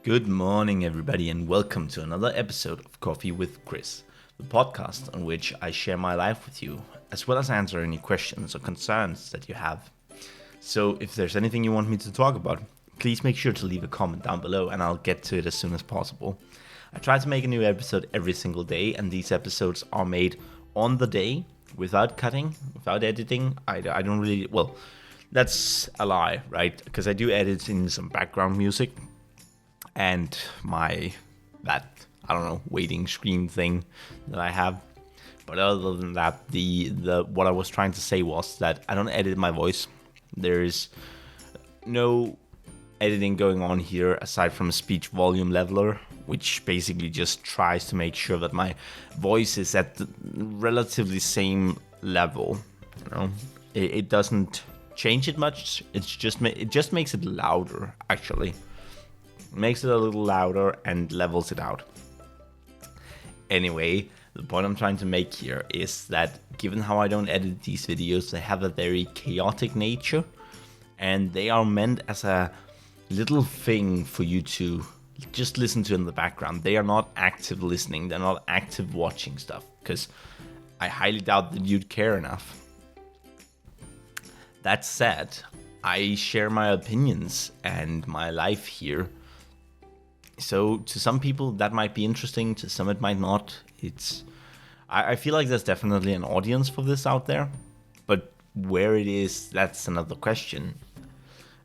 Good morning, everybody, and welcome to another episode of Coffee with Chris, the podcast on which I share my life with you, as well as answer any questions or concerns that you have. So if there's anything you want me to talk about, please make sure to leave a comment down below and I'll get to it as soon as possible. I try to make a new episode every single day, and these episodes are made on the day, without cutting, without editing. I don't really, well, that's a lie, right? Because I do edit in some background music and waiting screen thing that I have. But other than that, the what I was trying to say was that I don't edit my voice. There is no editing going on here aside from a speech volume leveler, which basically just tries to make sure that my voice is at the relatively same level. You know, it doesn't change it much. It just makes it louder, actually. Makes it a little louder and levels it out. Anyway, the point I'm trying to make here is that given how I don't edit these videos, they have a very chaotic nature, and they are meant as a little thing for you to just listen to in the background. They are not active listening, they're not active watching stuff, because I highly doubt that you'd care enough. That said, I share my opinions and my life here. So to some people that might be interesting, to some it might not. I feel like there's definitely an audience for this out there, but where it is, that's another question.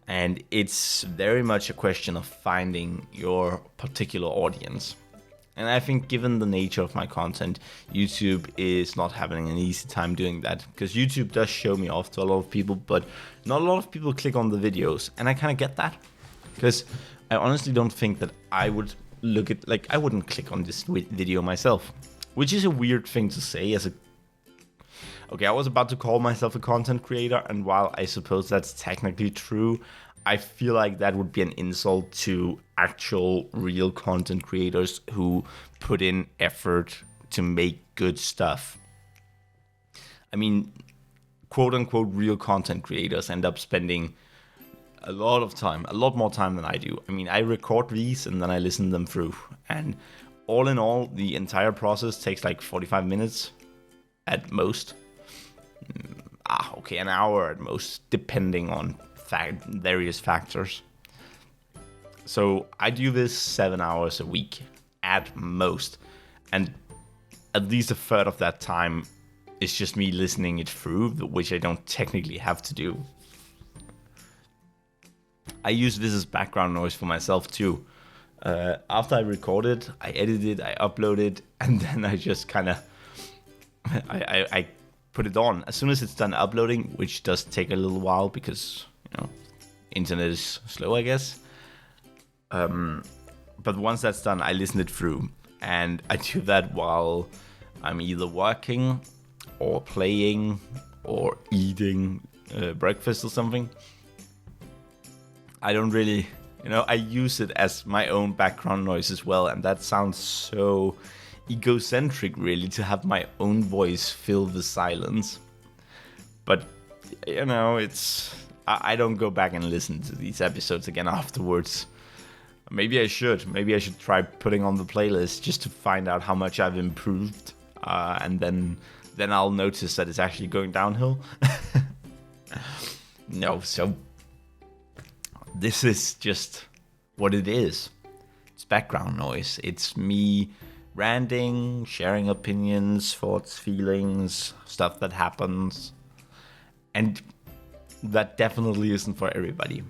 And it's very much a question of finding your particular audience. And I think given the nature of my content, YouTube is not having an easy time doing that, because YouTube does show me off to a lot of people, but not a lot of people click on the videos. And I kind of get that, because I honestly don't think that I would I wouldn't click on this video myself, which is a weird thing to say Okay, I was about to call myself a content creator, and while I suppose that's technically true, I feel like that would be an insult to actual real content creators who put in effort to make good stuff. I mean, quote unquote real content creators end up spending a lot more time than I do. I mean, I record these and then I listen them through, and all in all, the entire process takes like 45 minutes at most. An hour at most, depending on various factors. So I do this 7 hours a week at most, and at least a third of that time is just me listening it through, which I don't technically have to do. I use this as background noise for myself too. After I record it, I edit it, I upload it, and then I just kind of I put it on as soon as it's done uploading, which does take a little while because internet is slow, I guess. But once that's done, I listen it through, and I do that while I'm either working or playing or eating breakfast or something. I don't really, I use it as my own background noise as well, and that sounds so egocentric, really, to have my own voice fill the silence. But, I don't go back and listen to these episodes again afterwards. Maybe I should try putting on the playlist just to find out how much I've improved, and then I'll notice that it's actually going downhill. No, so this is just what it is. It's background noise. It's me ranting, sharing opinions, thoughts, feelings, stuff that happens. And that definitely isn't for everybody.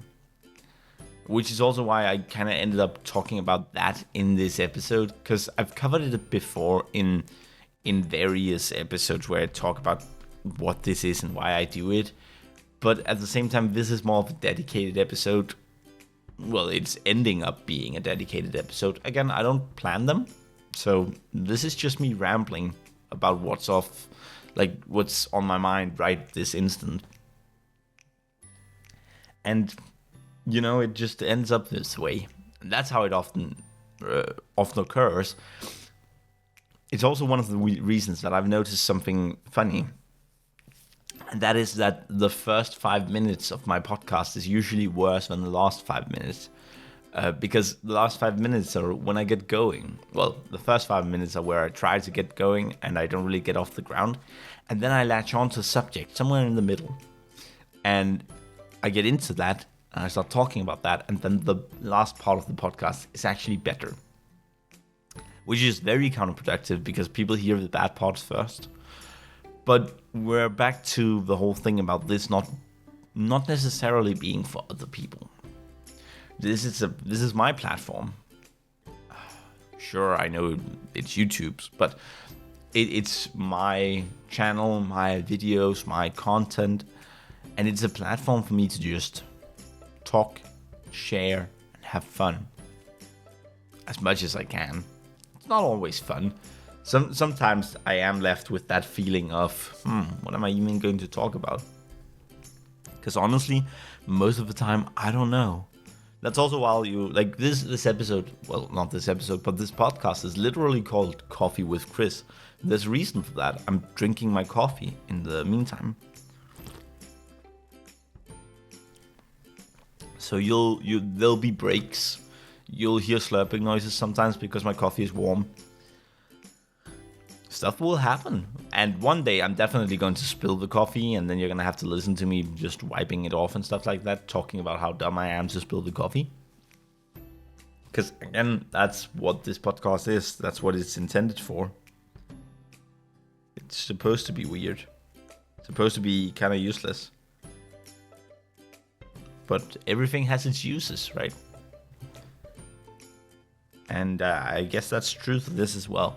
Which is also why I kind of ended up talking about that in this episode, because I've covered it before in various episodes where I talk about what this is and why I do it. But at the same time, this is more of a dedicated episode. Well, it's ending up being a dedicated episode. Again, I don't plan them. So this is just me rambling about what's on my mind right this instant. And, it just ends up this way. And that's how it often occurs. It's also one of the reasons that I've noticed something funny. And that is that the first 5 minutes of my podcast is usually worse than the last 5 minutes. Because the last 5 minutes are when I get going. Well, the first 5 minutes are where I try to get going and I don't really get off the ground. And then I latch on to a subject somewhere in the middle. And I get into that and I start talking about that. And then the last part of the podcast is actually better. Which is very counterproductive because people hear the bad parts first. But we're back to the whole thing about this not necessarily being for other people. This is my platform. Sure, I know it's YouTube's, but it's my channel, my videos, my content, and it's a platform for me to just talk, share, and have fun as much as I can. It's not always fun. Sometimes I am left with that feeling of, what am I even going to talk about? Because honestly, most of the time, I don't know. That's also why you, like this episode, well, not this episode, but this podcast is literally called Coffee with Chris. There's a reason for that. I'm drinking my coffee in the meantime. So there'll be breaks. You'll hear slurping noises sometimes because my coffee is warm. Stuff will happen. And one day I'm definitely going to spill the coffee and then you're going to have to listen to me just wiping it off and stuff like that, talking about how dumb I am to spill the coffee. Because again, that's what this podcast is. That's what it's intended for. It's supposed to be weird. It's supposed to be kind of useless. But everything has its uses, right? And I guess that's true for this as well.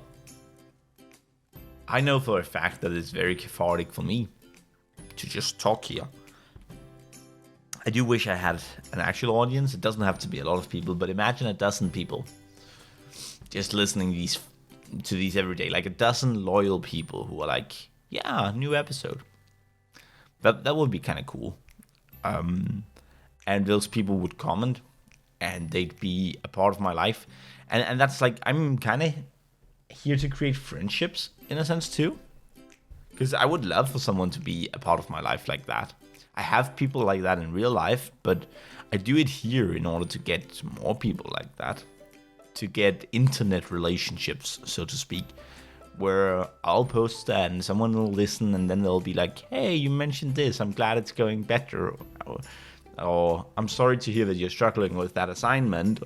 I know for a fact that it's very cathartic for me to just talk here. I do wish I had an actual audience. It doesn't have to be a lot of people, but imagine a dozen people just listening to these every day. Like a dozen loyal people who are like, yeah, new episode. That would be kind of cool. And those people would comment and they'd be a part of my life. And that's like, I'm kind of here to create friendships in a sense too, because I would love for someone to be a part of my life like that. I have people like that in real life, but I do it here in order to get more people like that, to get internet relationships, so to speak, where I'll post that and someone will listen and then they'll be like, hey, you mentioned this, I'm glad it's going better, or I'm sorry to hear that you're struggling with that assignment,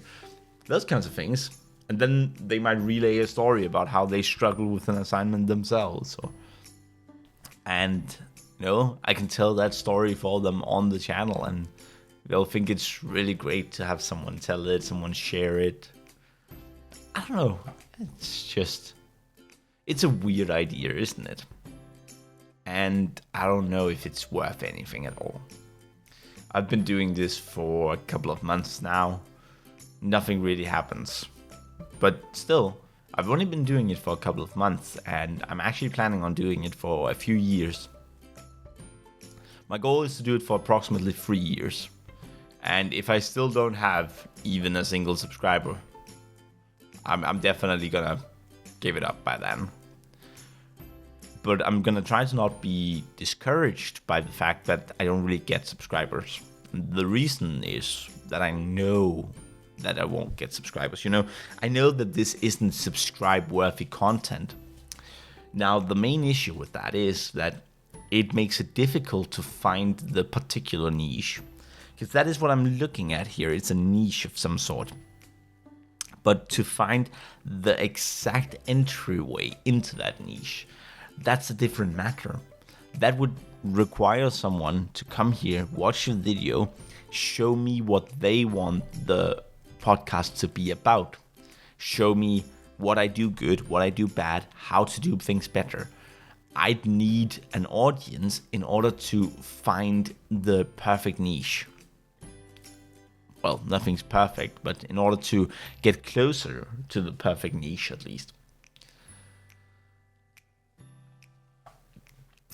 those kinds of things. And then they might relay a story about how they struggle with an assignment themselves. And, I can tell that story for them on the channel. And they'll think it's really great to have someone tell it, someone share it. I don't know. It's a weird idea, isn't it? And I don't know if it's worth anything at all. I've been doing this for a couple of months now. Nothing really happens. But still, I've only been doing it for a couple of months, and I'm actually planning on doing it for a few years. My goal is to do it for approximately 3 years. And if I still don't have even a single subscriber, I'm definitely gonna give it up by then. But I'm gonna try to not be discouraged by the fact that I don't really get subscribers. The reason is that I know that I won't get subscribers. I know that this isn't subscribe-worthy content. Now, the main issue with that is that it makes it difficult to find the particular niche. Because that is what I'm looking at here. It's a niche of some sort. But to find the exact entryway into that niche, that's a different matter. That would require someone to come here, watch a video, show me what they want the podcast to be about, show me what I do good, what I do bad, how to do things better. I'd need an audience in order to find the perfect niche. Well, nothing's perfect, but in order to get closer to the perfect niche at least.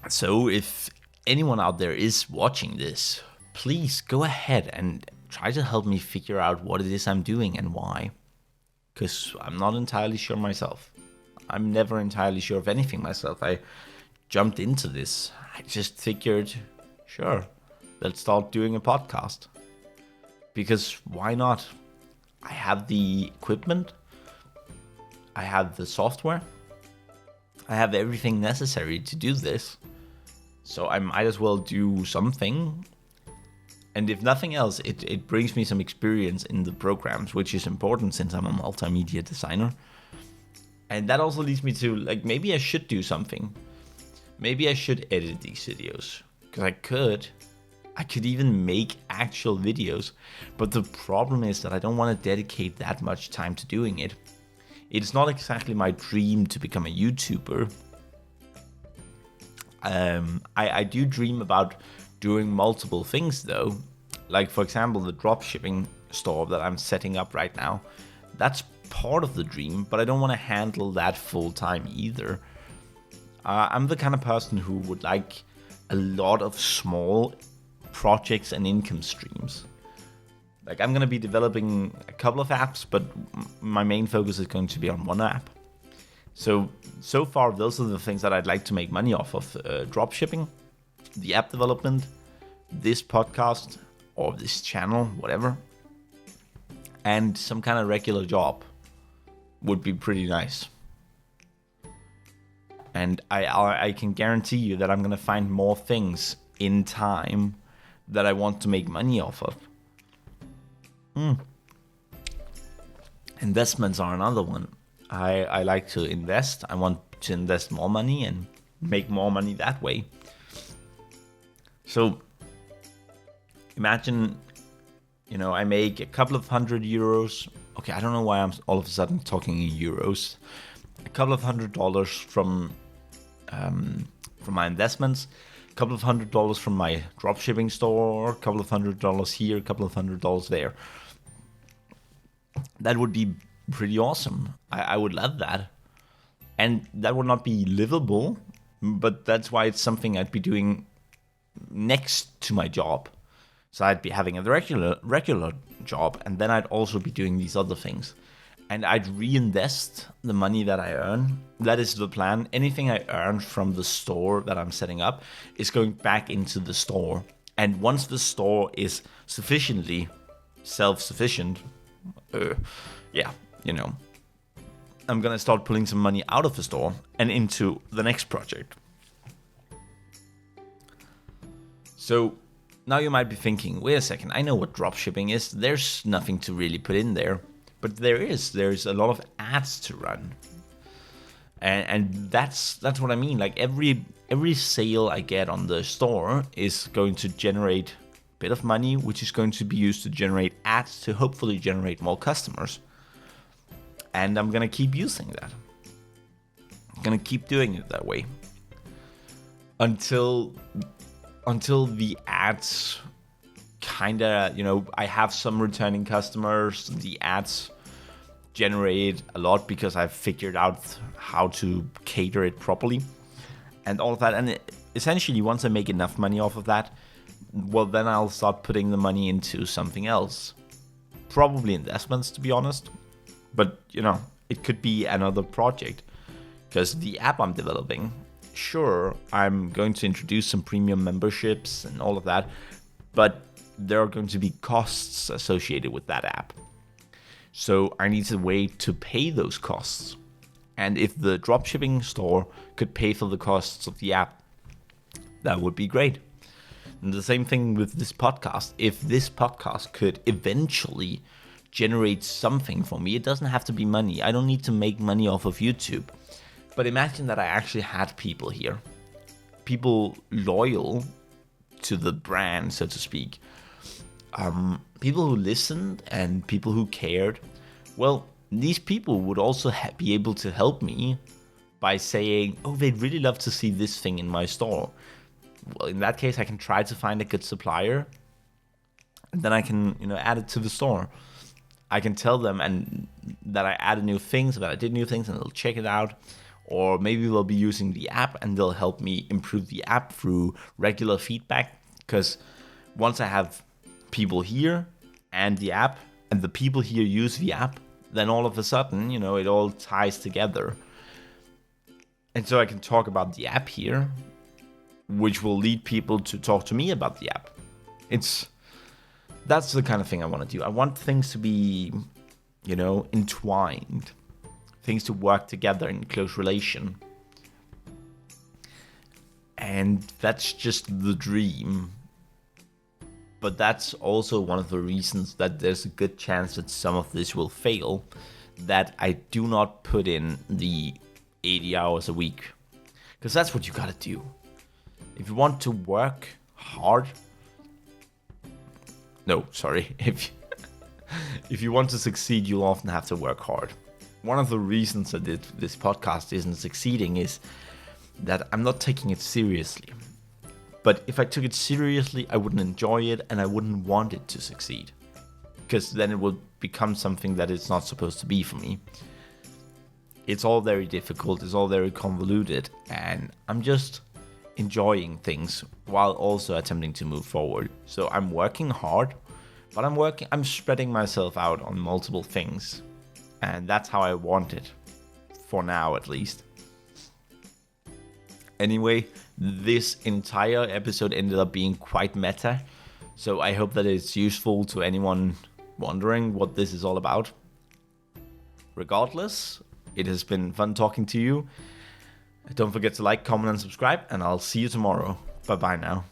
So if anyone out there is watching this, please go ahead and try to help me figure out what it is I'm doing and why. Because I'm not entirely sure myself. I'm never entirely sure of anything myself. I jumped into this. I just figured, sure, let's start doing a podcast. Because why not? I have the equipment, I have the software, I have everything necessary to do this. So I might as well do something. And if nothing else, it brings me some experience in the programs, which is important since I'm a multimedia designer. And that also leads me to, like, maybe I should do something. Maybe I should edit these videos. Because I could even make actual videos. But the problem is that I don't want to dedicate that much time to doing it. It's not exactly my dream to become a YouTuber. I do dream about doing multiple things though. Like, for example, the dropshipping store that I'm setting up right now. That's part of the dream, but I don't want to handle that full time either. I'm the kind of person who would like a lot of small projects and income streams. Like, I'm going to be developing a couple of apps, but my main focus is going to be on one app. So far, those are the things that I'd like to make money off of. Dropshipping, the app development, this podcast, or this channel, whatever. And some kind of regular job would be pretty nice. And I can guarantee you that I'm going to find more things in time that I want to make money off of. Investments are another one. I like to invest. I want to invest more money and make more money that way. So imagine, I make a couple of €100. Okay, I don't know why I'm all of a sudden talking in euros. A couple of $100 from my investments, a couple of $100 from my dropshipping store, a couple of $100 here, a couple of $100 there. That would be pretty awesome. I would love that. And that would not be livable, but that's why it's something I'd be doing next to my job. So I'd be having a regular job, and then I'd also be doing these other things. And I'd reinvest the money that I earn. That is the plan. Anything I earn from the store that I'm setting up is going back into the store. And once the store is sufficiently self-sufficient, I'm gonna start pulling some money out of the store and into the next project. So now you might be thinking, wait a second, I know what dropshipping is. There's nothing to really put in there. But there's a lot of ads to run. And that's what I mean. Like every sale I get on the store is going to generate a bit of money, which is going to be used to generate ads to hopefully generate more customers. And I'm gonna keep using that. I'm gonna keep doing it that way. Until the ads kinda, I have some returning customers. The ads generate a lot because I've figured out how to cater it properly and all of that. And essentially, once I make enough money off of that, well, then I'll start putting the money into something else. Probably investments, to be honest. But, it could be another project. Because the app I'm developing, sure, I'm going to introduce some premium memberships and all of that. But there are going to be costs associated with that app. So I need a way to pay those costs. And if the dropshipping store could pay for the costs of the app, that would be great. And the same thing with this podcast. If this podcast could eventually generate something for me, it doesn't have to be money. I don't need to make money off of YouTube. But imagine that I actually had people here. People loyal to the brand, so to speak. People who listened and people who cared. Well, these people would also be able to help me by saying, oh, they'd really love to see this thing in my store. Well, in that case, I can try to find a good supplier, and then I can, add it to the store. I can tell them and that I added new things, that I did new things, and they'll check it out. Or maybe they'll be using the app and they'll help me improve the app through regular feedback. Because once I have people here and the app, and the people here use the app, then all of a sudden, it all ties together. And so I can talk about the app here, which will lead people to talk to me about the app. That's the kind of thing I want to do. I want things to be entwined. Things to work together in close relation. And that's just the dream. But that's also one of the reasons that there's a good chance that some of this will fail, that I do not put in the 80 hours a week. Because that's what you gotta do. If you want to work hard... No, sorry. If you want to succeed, you'll often have to work hard. One of the reasons that this podcast isn't succeeding is that I'm not taking it seriously. But if I took it seriously, I wouldn't enjoy it and I wouldn't want it to succeed. Because then it will become something that it's not supposed to be for me. It's all very difficult, it's all very convoluted, and I'm just enjoying things while also attempting to move forward. So I'm working hard, but I'm spreading myself out on multiple things. And that's how I want it. For now, at least. Anyway, this entire episode ended up being quite meta, so I hope that it's useful to anyone wondering what this is all about. Regardless, it has been fun talking to you. Don't forget to like, comment, and subscribe, and I'll see you tomorrow. Bye-bye now.